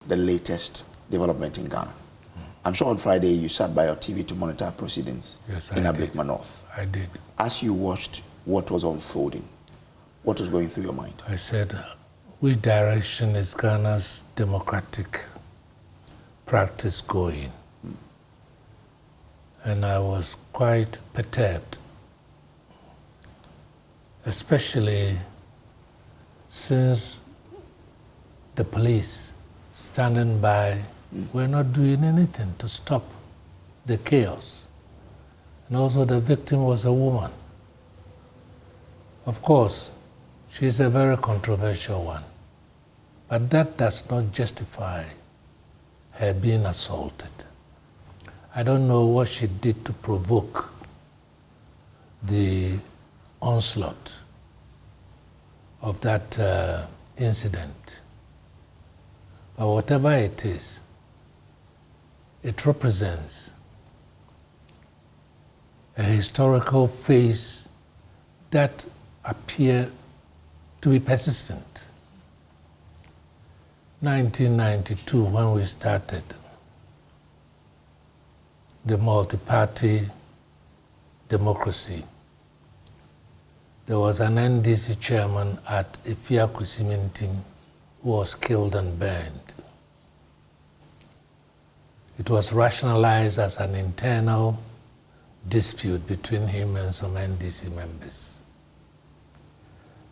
the latest development in Ghana. I'm sure on Friday you sat by your TV to monitor proceedings in Ablekuma North. I did. As you watched what was unfolding, what was going through your mind? I said, which direction is Ghana's democratic practice going? And I was quite perturbed, especially since the police standing by were not doing anything to stop the chaos. And also the victim was a woman. Of course, she's a very controversial one, but that does not justify her being assaulted. I don't know what she did to provoke the onslaught of that incident. But whatever it is, it represents a historical phase that appears to be persistent. 1992, when we started the multi-party democracy, there was an NDC chairman at Ifia Kusimintim who was killed and burned. It was rationalized as an internal dispute between him and some NDC members.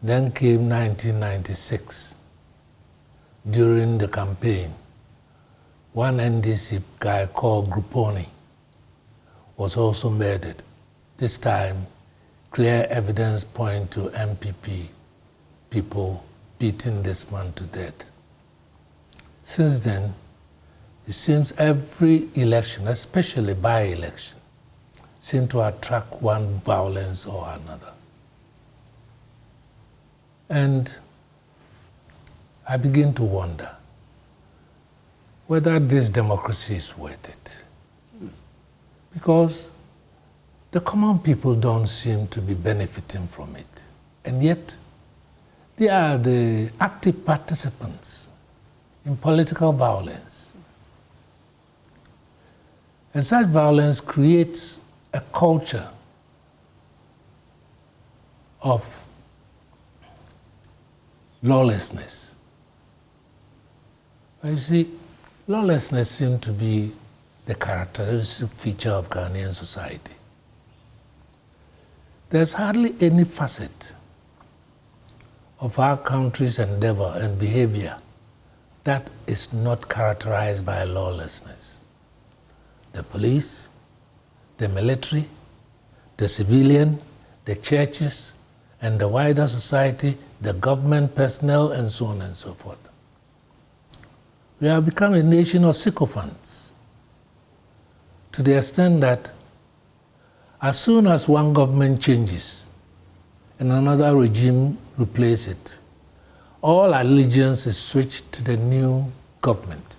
Then came 1996. During the campaign, one NDC guy called Gruponi was also murdered. This time, clear evidence point to MPP people beating this man to death. Since then, it seems every election, especially by-election, seems to attract one violence or another. And I begin to wonder whether this democracy is worth it. Because the common people don't seem to be benefiting from it. And yet, they are the active participants in political violence. And such violence creates a culture of lawlessness. But you see, lawlessness seems to be the characteristic feature of Ghanaian society. There's hardly any facet of our country's endeavor and behavior that is not characterized by lawlessness. The police, the military, the civilian, the churches, and the wider society, the government personnel, and so on and so forth. We have become a nation of sycophants to the extent that as soon as one government changes and another regime replaces it, all allegiance is switched to the new government.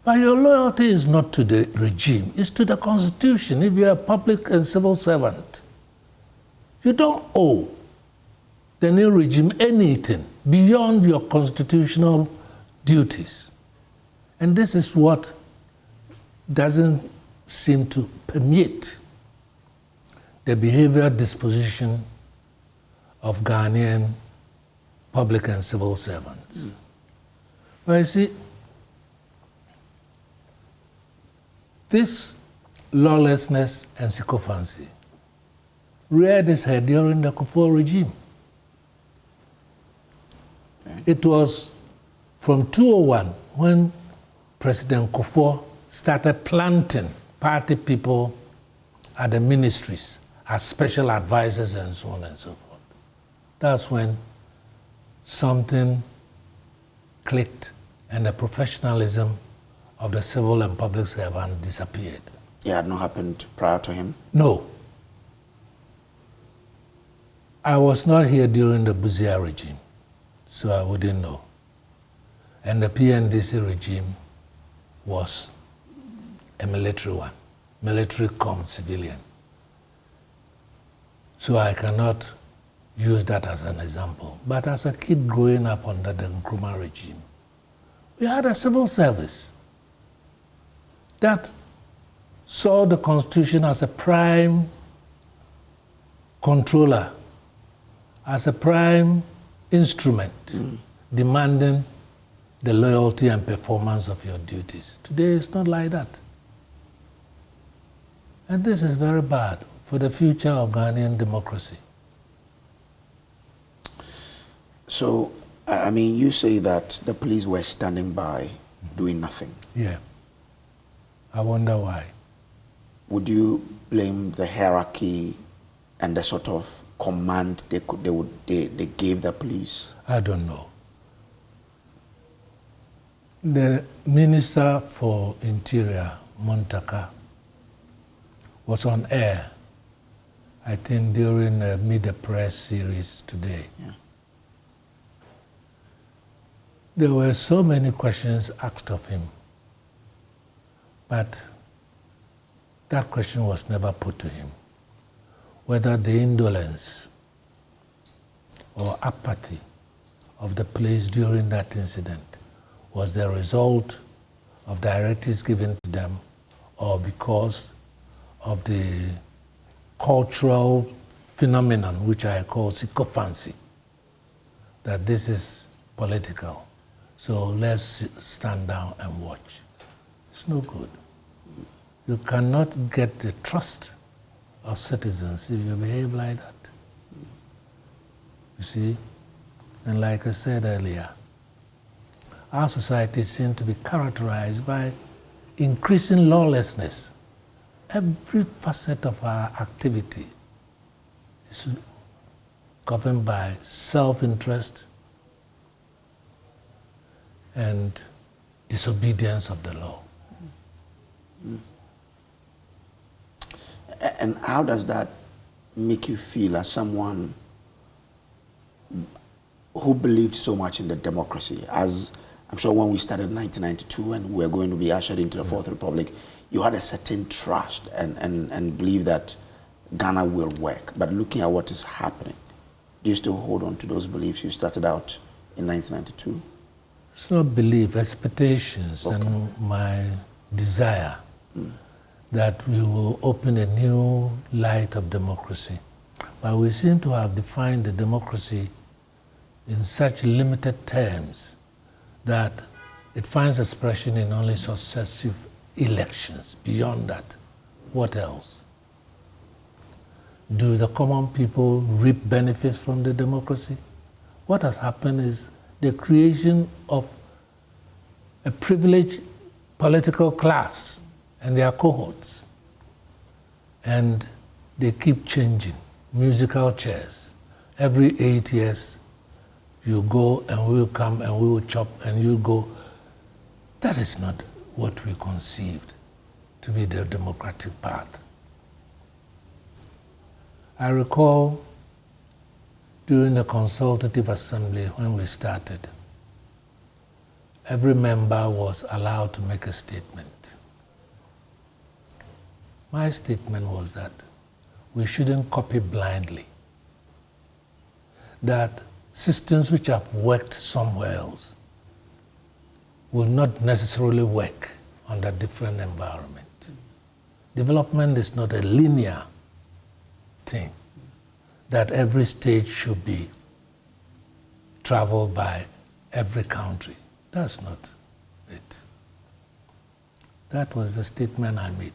But your loyalty is not to the regime, it's to the Constitution. If you're a public and civil servant, you don't owe the new regime anything beyond your constitutional duties. And this is what doesn't seem to permeate the behavioral disposition of Ghanaian public and civil servants. Well, you see, this lawlessness and sycophancy reared its head during the Kufuor regime. It was from 2001 when President Kufuor started planting party people at the ministries as special advisors and so on and so forth. That's when something clicked and the professionalism of the civil and public servant disappeared. It had not happened prior to him? No. I was not here during the Buzia regime, so I wouldn't know. And the PNDC regime was a military one, military cum civilian. So I cannot use that as an example. But as a kid growing up under the Nkrumah regime, We had a civil service that saw the Constitution as a prime controller, as a prime instrument demanding the loyalty and performance of your duties. Today it's not like that. And this is very bad for the future of Ghanaian democracy. So, I mean, you say that the police were standing by doing nothing. Yeah. I wonder why. Would you blame the hierarchy and the sort of command they gave the police? I don't know. The Minister for Interior, Montaka, was on air, I think, during a Meet the Press series today. Yeah. There were so many questions asked of him, but that question was never put to him. Whether the indolence or apathy of the police during that incident was the result of directives given to them or because of the cultural phenomenon which I call sycophancy, that this is political. So let's stand down and watch. It's no good. You cannot get the trust of citizens if you behave like that. You see? And like I said earlier, our society seems to be characterized by increasing lawlessness. Every facet of our activity is governed by self-interest and disobedience of the law. And how does that make you feel as someone who believed so much in the democracy? As I'm sure when we started in 1992 and we were going to be ushered into the Fourth Republic, you had a certain trust and belief that Ghana will work. But looking at what is happening, do you still hold on to those beliefs you started out in 1992? It's not belief, expectations, okay, and my desire that we will open a new light of democracy. But we seem to have defined the democracy in such limited terms that it finds expression in only successive elections. Beyond that, what else? Do the common people reap benefits from the democracy? What has happened is the creation of a privileged political class and their cohorts. And they keep changing, musical chairs. Every 8 years, you go and we will come and we will chop and you go. That is not what we conceived to be the democratic path. I recall during the Consultative Assembly when we started, every member was allowed to make a statement. My statement was that we shouldn't copy blindly, that systems which have worked somewhere else will not necessarily work under different environment. Development is not a linear thing, that every stage should be traveled by every country. That's not it. That was the statement I made.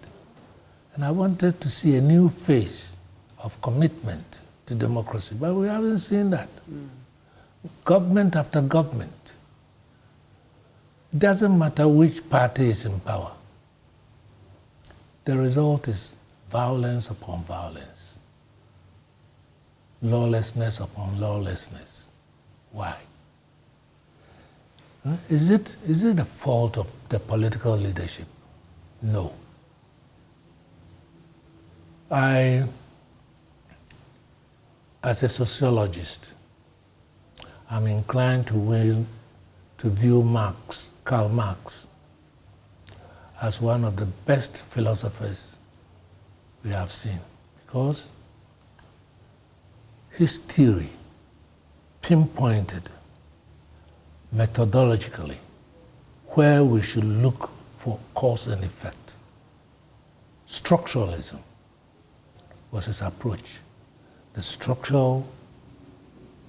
And I wanted to see a new face of commitment to democracy, but we haven't seen that. Government after government. It doesn't matter which party is in power. The result is violence upon violence. Lawlessness upon lawlessness. Why? Is it the fault of the political leadership? No. As a sociologist, I'm inclined to view Karl Marx, as one of the best philosophers we have seen, because his theory pinpointed methodologically where we should look for cause and effect. Structuralism was his approach. The structural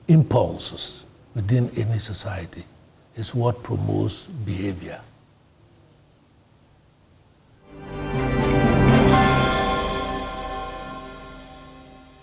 impulses within any society is what promotes behavior.